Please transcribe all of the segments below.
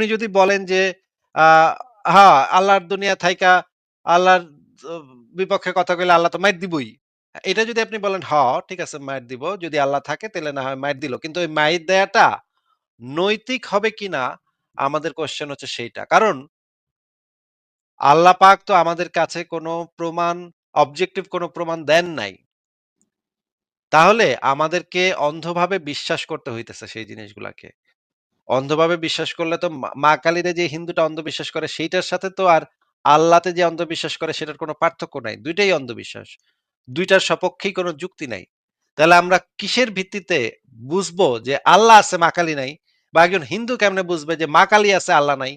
আপনি যদি বলেন যে আ হ্যাঁ, আল্লাহর দুনিয়া থাইকা আল্লাহর য বিপক্ষে কথা কইলে আল্লাহ তো মাইর দিবই। এটা যদি আপনি বলেন, "হ, ঠিক আছে মাইর দিব। যদি আল্লাহ থাকে তাইলে না হয় মাইর দিল।" কিন্তু ওই মাইর দেয়াটা নৈতিক হবে কিনা আমাদের কোয়েশ্চেন হচ্ছে সেইটা। কারণ আল্লাহ পাক তো আমাদের কাছে কোনো প্রমাণ অবজেক্টিভ কোনো প্রমাণ দেন নাই। তাহলে আমাদেরকে অন্ধভাবে বিশ্বাস করতে হইতেছে সেই জিনিসগুলাকে। অন্ধভাবে বিশ্বাস করলে তো মা কালীরে যে হিন্দুটা অন্ধবিশ্বাস করে সেইটার সাথে তো আর আল্লাহতে যে অন্ধবিশ্বাস করে সেটার কোনো পার্থক্য নাই। ২ টাই অন্ধবিশ্বাস। ২ টার সপক্ষেই কোনো যুক্তি নাই। তাহলে আমরা কিসের ভিত্তিতে বুঝবো যে আল্লাহ আছে মা কালী নাই? বা একজন হিন্দু কেমনে বুঝবে যে মা কালী আছে আল্লাহ নাই?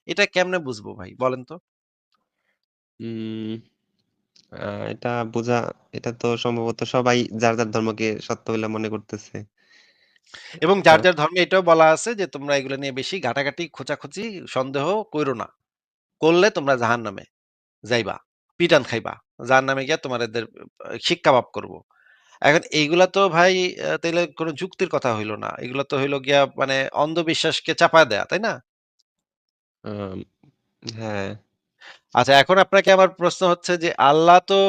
এটা কেমনে বুঝবো ভাই বলেন তো? উম আ এটা বোঝা এটা তো সম্ভবত সবাই যার, যার ধর্মকে সত্য বলে মনে করতেছে। এবং এটা যার, যার ধর্মে এটাও বলা আছে যে তোমরা এগুলো নিয়ে বেশি ঘাটাঘাটি, খোঁচাখুচি, সন্দেহ কইরো না। করলে তোমরা জাহান্নামে যাইবা। পিটান খাইবা। জাহান্নামে গিয়া তোমাদের শিক-কাবাব করব। এখন এইগুলা তো ভাই তাইলে কোন যুক্তির কথা হইল না। এগুলা তো হইল গিয়া মানে অন্ধবিশ্বাসকে চাপায় দেয়া, তাই না? আম হ্যাঁ, আচ্ছা এখন আপনাকে আমার প্রশ্ন হচ্ছে যে আল্লাহ তো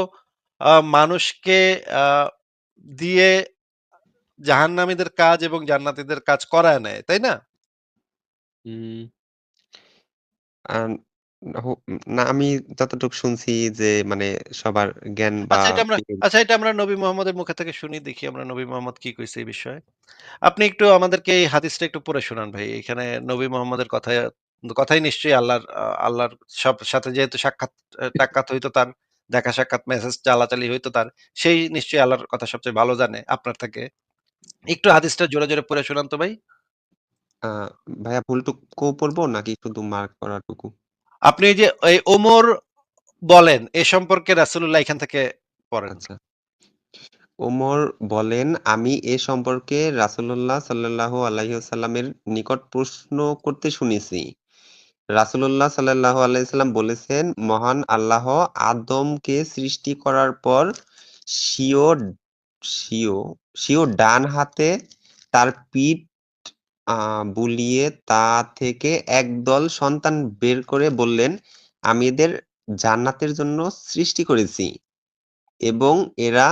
মানুষকে আ দিয়ে জাহান্নামীদের কাজ এবং জান্নাতীদের কাজ করায় নেয়, তাই না? উম আন হো না আমি যতটুকু শুনছি যে মানে সবার জ্ঞান বা আচ্ছা এটা আমরা নবী মুহাম্মদের মুখে থেকে শুনি দেখি আমরা নবী মুহাম্মদ কি কইছে এই বিষয়ে। আপনি একটু আমাদেরকে এই হাদিসটা একটু পড়ে শোনান ভাই। এখানে নবী মুহাম্মদের কথাই নিশ্চয়ই আল্লাহর সাথে যেহেতু টাক্কাত হইতো তার, দেখা সাক্ষাৎ মেসেজ চালাচালি হইতো তার। সেই নিশ্চয়ই আল্লাহর কথা সবচেয়ে ভালো জানে আপনার থেকে। একটু হাদিসটা জোরে, জোরে পড়ে শোনান তো ভাই। আ ভাইয়া ভুলটুকু পড়বো নাকি শুধু মার্ক করাটুকু? আপনি এই যে এই ওমর বলেন এ সম্পর্কে রাসূলুল্লাহ এখান থেকে পড়েন। আচ্ছা। ওমর বলেন, আমি এ সম্পর্কে রাসূলুল্লাহ সাল্লাল্লাহু আলাইহি ওয়াসাল্লামের নিকট প্রশ্ন করতে শুনেছি। রাসূলুল্লাহ সাল্লাল্লাহু আলাইহি ওয়াসাল্লাম বলেছেন, মহান আল্লাহ আদমকে সৃষ্টি করার পর স্বীয় স্বীয় স্বীয় ডান হাতে তার পিঠ আ বুলিয়ে তা থেকে একদল সন্তান বের করে বললেন, আমি এদের জান্নাতের জন্য সৃষ্টি করেছি এবং এরা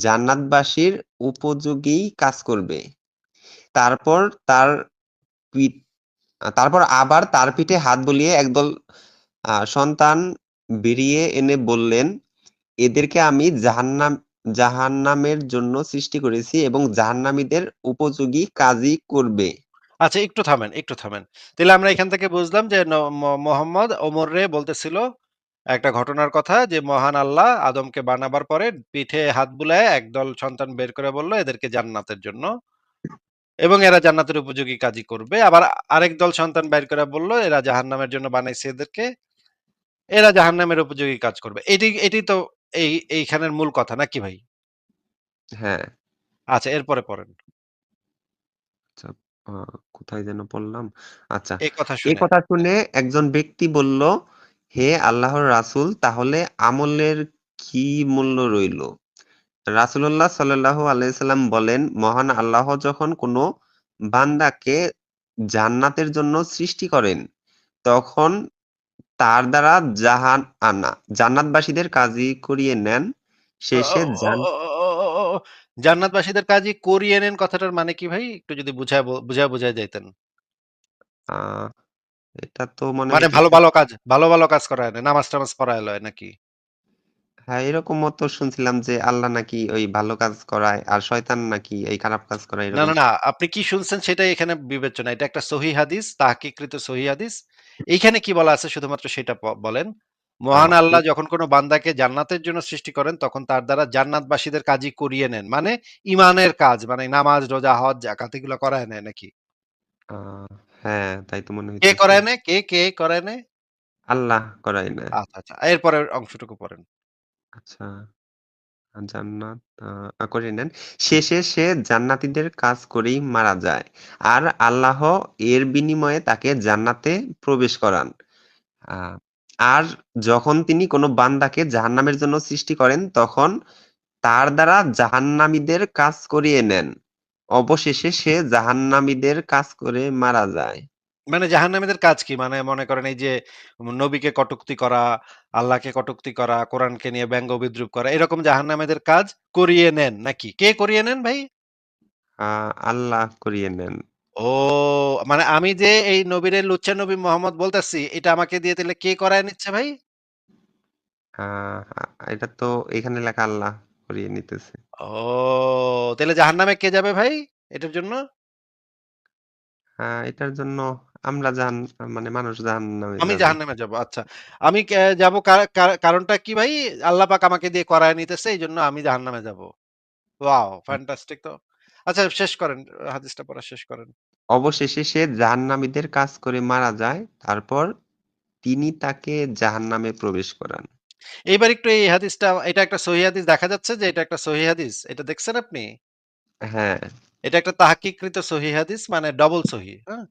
জান্নাতবাসীর উপযোগী কাজ করবে। তারপর তার পিঠ তারপর আবার তার পিঠে হাত বুলিয়ে একদল সন্তান বেরিয়ে এনে বললেন, এদেরকে আমি জাহান্নামের জন্য সৃষ্টি করেছি এবং জাহান্নামীদের উপযোগী কাজই করবে। আচ্ছা একটু থামেন, একটু থামেন। তাইলে আমরা এখান থেকে বুঝলাম যে মোহাম্মদ ওমররে বলতেছিল একটা ঘটনার কথা যে মহান আল্লাহ আদমকে বানাবার পরে পিঠে হাত বুলায়ে একদল সন্তান বের করে বলল এদেরকে জান্নাতের জন্য এবং এরা জান্নাতের উপযোগী কাজই করবে। আবার আরেক দল সন্তান বের করে বলল এরা জাহান্নামের জন্য বানাইছে এদেরকে, এরা জাহান্নামের উপযোগী কাজ করবে। এটি তো এইখানের মূল কথা নাকি ভাই? হ্যাঁ, আচ্ছা এরপরে পড়েন। আচ্ছা আ কোথায় যেন পড়লাম? আচ্ছা, এই কথা এ শুনে। কথা শুনে একজন ব্যক্তি বলল, হে আল্লাহর রাসূল তাহলে আমলের কি মূল্য রইল? রাসূলুল্লাহ সাল্লাল্লাহু আলাইহি সাল্লাম বলেন, মহান আল্লাহ যখন কোন বান্দাকে জান্নাতের জন্য সৃষ্টি করেন, তখন তার দ্বারা জান্নাতবাসীদের কাজী করিয়ে নেন। অ অ শেষে অ অ অ অ অ অ জান্নাতবাসীদের কাজই করিয়ে নেন কথাটার মানে কি ভাই? একটু যদি বুঝায় বুঝায় যাইতেন। আ এটা তো মনে মানে ভালো, হইতেছে ভালো কাজ ভালো, ভালো কাজ করায় না। নামাজ-টামাজ পড়ায় লয় নাকি? হ্যাঁ, এরকমও তো শুনছিলাম যে আল্লাহ নাকি ওই ভালো কাজ করায় আর শয়তান নাকি এই খারাপ কাজ করায় না, এরকম না, না। আপনি কি শুনছেন সেটাই এখানে বিবেচ্য না। এটা একটা সহিহ হাদিস, তাহকিককৃত সহিহ হাদিস। এইখানে কি বলা আছে শুধুমাত্র সেটা বলেন। আ মহান এ আল্লাহ যখন কোন বান্দাকে জান্নাতের জন্য সৃষ্টি করেন তখন তার দ্বারা জান্নাতবাসীদের কাজই করিয়ে নেন। মানে ঈমানের কাজ মানে নামাজ, রোজা, হজ, যাকাত এগুলো করায় নেয় নাকি? আ হ্যাঁ, তাই তো মনে কে হইতেছে। করায় নেয়? কে করায় নেয়? আল্লাহ করায় না। আচ্ছা, আচ্ছা। এরপরের অংশটুকু পড়েন। আচ্ছা, জান্নাত করে নেন। শেষে সে জান্নাতীদের কাজ করেই মারা যায়। আর আল্লাহ এর বিনিময়ে তাকে জান্নাতে প্রবেশ করান। আ আর যখন তিনি কোন বান্দাকে জাহান্নামের জন্য সৃষ্টি করেন, তখন তার দ্বারা জাহান্নামীদের কাজ করিয়ে নেন। অবশেষে সে জাহান্নামীদের কাজ করে মারা যায়। মানে জাহান্নামীদের কাজ কি? মানে মনে করেন এই যে নবীকে কটূক্তি করা, আল্লাহকে কটূক্তি করা, কোরআনকে নিয়ে ব্যঙ্গ বিদ্রূপ করা, এরকম জাহান্নামীদের কাজ করিয়ে নেন নাকি? কে করিয়ে নেন ভাই? আল্লাহ করিয়ে নেন। ও, মানে আমি যে এই নবীরে লুচ্চা নবী মোহাম্মদ বলতেছি, এটা আমাকে দিয়ে তাহলে কে করায় নিচ্ছে ভাই? আ এটা তো এখানে লেখা আল্লাহ করিয়ে নিতেছে। ও, তাহলে জাহান্নামে কে যাবে ভাই এটার জন্য? এটার জন্য আমরা মানে মানুষ জাহান্নামে আমি যাবে। জাহান্নামে যাব। আচ্ছা। আমি যাব কারণটা কি ভাই? আল্লাহ পাক আমাকে দিয়ে করায় নিতেছে, এইজন্য আমি জাহান্নামে যাব। ওয়াও! ফ্যান্টাস্টিক তো। আচ্ছা, শেষ করেন। হাদিসটা পড়া শেষ করেন। অবশেষে সে জাহান্নামীদের কাজ করে মারা যায়। তারপর তিনি তাকে জাহান্নামে প্রবেশ করান। এইবার একটু এই হাদিসটা, এটা একটা সহিহ হাদিস দেখা যাচ্ছে যে এটা একটা সহিহ হাদিস। এটা দেখছেন আপনি? হ্যাঁ, এটা একটা তাহকিককৃত সহিহ হাদিস, মানে ডবল সহিহ, হ্যাঁ?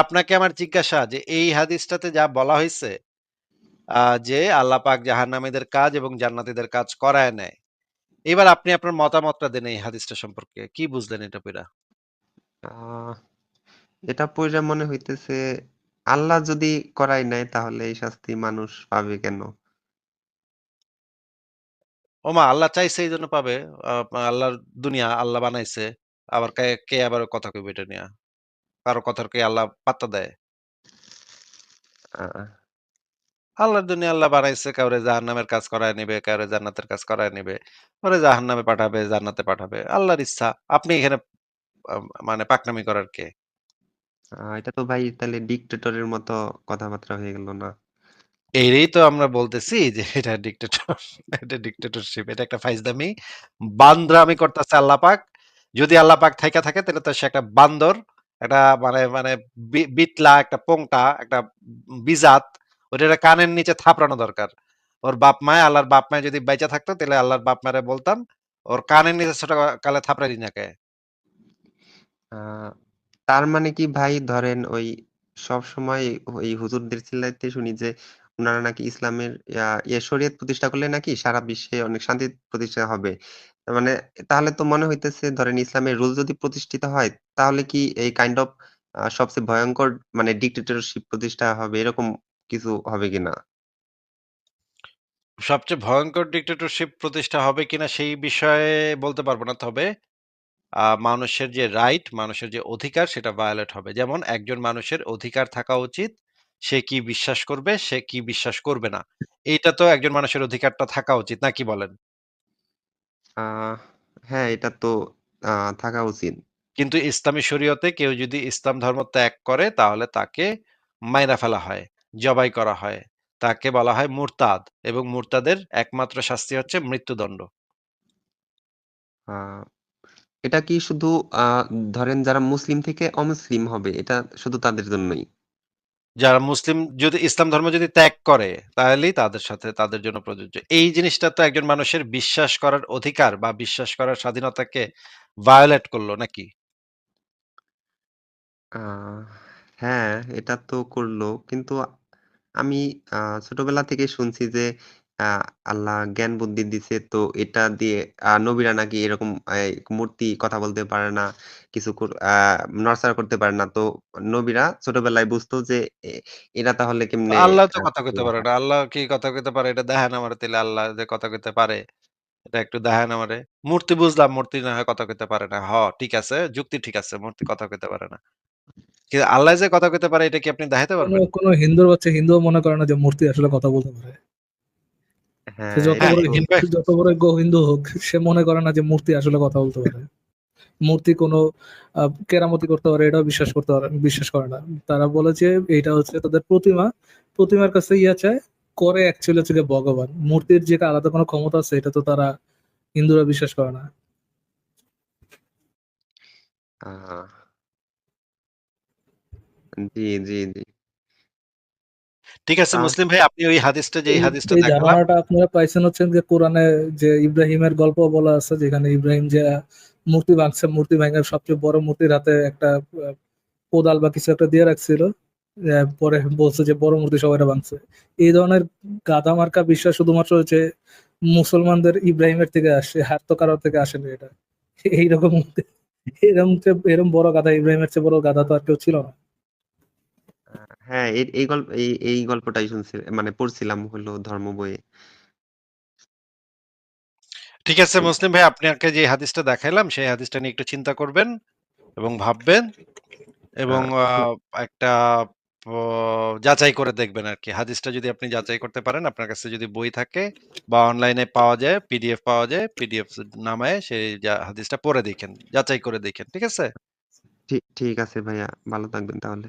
আপনাকে আমার জিজ্ঞাসা যে এই হাদিসটাতে যা বলা হইছে, যে আল্লাহ পাক জাহান্নামীদের কাজ এবং জান্নাতীদের কাজ করায় নেয়। এবার আপনি আপনার মতামতটা দেন এই হাদিসটা সম্পর্কে। কি বুঝলেন এটা পইড়া? আ এটা পইড়া মনে হইতেছে আল্লাহ যদি করায় নেয় তাহলে এই শাস্তি মানুষ পাবে কেন? ওমা! আল্লাহ চাইছে এইজন্য পাবে। আ আল্লাহর দুনিয়া, আল্লাহ বানাইছে। আবার কে কে আবার কথা কইবে এটা নিয়া? কারো কথার কি আল্লাহ পাত্তা দেয়? আ আল্লাহর দুনিয়া আল্লাহ বানাইছে, কাউরে জাহান্নামের কাজ করায় নিবে, কাউরে জান্নাতের কাজ করায় নিবে। ওরে জাহান্নামে পাঠাবে, জান্নাতে পাঠাবে। আল্লাহর ইচ্ছা। আপনি এখানে আ মানে পাকনামি করার কে? এটা তো ভাই তাহলে ডিক্টেটরের মতো কথাবার্তা হয়ে গেল না? এরই তো আমরা বলতেছি যে এটা ডিক্টেটর, এটা ডিক্টেটরশিপ। এটা একটা ফাইজলামি, বান্দরামি করতেছে আল্লাহ পাক। যদি আল্লাহ পাক থাইকা থাকে তাহলে তো সে একটা বান্দর, একটা মানে মানে বিটলা, একটা পোংটা, একটা বিজাত। ওটারে কানের নিচে থাপড়ানো দরকার। ওর বাপ মায়, আল্লাহর বাপ মায় যদি বাইচা থাকতো তাহলে আল্লাহর বাপ মারে বলতাম ওর কানের নিচে ছোট কালে থাপড়াই দিন একে। আ তার মানে কি ভাই ধরেন ওই সবসময় ওই হুজুরদের চিল্লাইতে শুনি যে উনারা নাকি ইসলামের শরিয়ত প্রতিষ্ঠা করলে নাকি সারা বিশ্বে অনেক শান্তি প্রতিষ্ঠা হবে। তার মানে তাহলে তো মনে হইতেছে ধরেন ইসলামের রুল যদি প্রতিষ্ঠিত হয় তাহলে কি এই কাইন্ড অফ সবচেয়ে ভয়ংকর মানে ডিক্টেটরশিপ প্রতিষ্ঠা হবে এরকম কিছু হবে কিনা? সবচেয়ে ভয়ঙ্কর ডিক্টেটরশিপ প্রতিষ্ঠা হবে কিনা সেই বিষয়ে বলতে পারব না। তবে মানুষের যে রাইট, মানুষের যে অধিকার সেটা ভায়োলেট হবে। যেমন একজন মানুষের অধিকার থাকা উচিত, সে কি বিশ্বাস করবে, সে কি বিশ্বাস করবে না। এইটা তো একজন মানুষের অধিকারটা থাকা উচিত, নাকি বলেন? আ হ্যাঁ, এটা তো আ থাকা উচিত। কিন্তু ইসলামী শরীয়তে কেউ যদি ইসলাম ধর্ম ত্যাগ করে তাহলে তাকে মাইরা ফেলা হয়, জবাই করা হয়। তাকে বলা হয় মুরতাদ, এবং মুরতাদের একমাত্র শাস্তি হচ্ছে মৃত্যুদণ্ড। আ এটা কি শুধু আ ধরেন যারা মুসলিম থেকে অমুসলিম হবে এটা শুধু তাদের জন্যই? যারা মুসলিম যদি ইসলাম ধর্ম যদি ত্যাগ করে তাহলেই তাদের সাথে তাদের জন্য প্রযোজ্য। এই জিনিসটা তো একজন মানুষের বিশ্বাস করার অধিকার বা বিশ্বাস করার স্বাধীনতাকে ভায়োলেট করলো নাকি? আ হ্যাঁ, এটা তো করল। কিন্তু আমি আ ছোটবেলা থেকে শুনছি যে আ আল্লাহ জ্ঞান বুদ্ধি দিছে। তো এটা দিয়ে নবীরা নাকি এরকম মূর্তি কথা বলতে পারে না। কিছু নড়াচড়া করতে পারে না। তো নবীরা ছোটবেলায় বুঝতো যে এ এরা তাহলে কেমনে আল্লাহ তো কথা কইতে আল্লাহ পারে হয়। না। আল্লাহ কি কথা কইতে পারে? এটা দেখান আমারে, তাইলে আল্লাহ যে কথা কইতে পারে এটা একটু দেখান আমারে। মূর্তি বুঝলাম, মূর্তি না হয় কথা কইতে পারে না। ঠিক আছে, যুক্তি ঠিক আছে। মূর্তি কথা কইতে পারে না। কিন্তু আল্লাহ যে কথা কইতে পারে এটা কি আপনি দেখাইতে কোনো পারবেন? কোনো হিন্দুর বাচ্চা হিন্দুও মনে করে না যে মূর্তি আসলে কথা বলতে পারে। সে হ্যাঁ, যত এটা হ্যাঁ, বড় তো ইনফেক্ট যত বড় হিন্দু হোক, সে মনে করে না যে মূর্তি আসলে কথা বলতে পারে। মূর্তি কোনো কেরামতি করতে পারে এটাও বিশ্বাস করে না। তারা বলে যে এইটা হচ্ছে তাদের প্রতিমা। প্রতিমার কাছে ইয়া চায়, করে অ্যাকচুয়ালি হচ্ছে গিয়ে ভগবান। মূর্তির যে আলাদা কোনো ক্ষমতা আছে এটা তো তারা হিন্দুরা বিশ্বাস করে না। আ জি, জি, জি। ঠিক আছে তা মুসলিম ভাই, আপনি ওই হাদিসটা, যেই এই হাদিসটা এই দেখালাম। ধারণাটা আপনারা পাইছেন হচ্ছে যে কোরআনে যে ইব্রাহিমের গল্প বলা আছে যেখানে ইব্রাহিম যে মূর্তি ভাঙছে, মূর্তি ভাঙার সবচেয়ে বড় মূর্তির হাতে একটা কোদাল বা কিছু একটা দিয়ে রাখছিল। পরে বলছে যে বড় মূর্তি সবাই ভাঙছে। এই ধরনের গাধা মার্কা বিশ্বাস শুধুমাত্র হচ্ছে মুসলমানদের ইব্রাহিমের থেকে আসে, আর তো কারোর থেকে আসেনি এটা। এইরকম এরকম এরকম বড় গাধা, ইব্রাহিমের চেয়ে বড় গাধা তো আর কেউ ছিল না। হ্যাঁ, এই গল্পটাই শুনছি, মানে পড়ছিলাম হলো ধর্ম বইয়ে। ঠিক আছে মুসলিম ভাই, আপনাকে যে হাদিসটা দেখাইলাম সেই হাদিসটা নিয়ে একটু চিন্তা করবেন এবং ভাববেন এবং আহ, একটা যাচাই করে দেখবেন আর কি। হাদিসটা যদি আপনি যাচাই করতে পারেন, আপনার কাছে যদি বই থাকে বা অনলাইনে পাওয়া যায়, পিডিএফ পাওয়া যায়, পিডিএফ নামায় সেই হাদিসটা পড়ে দেখেন, যাচাই করে দেখেন। ঠিক আছে? ঠিক ঠিক আছে ভাইয়া, ভালো থাকবেন তাহলে।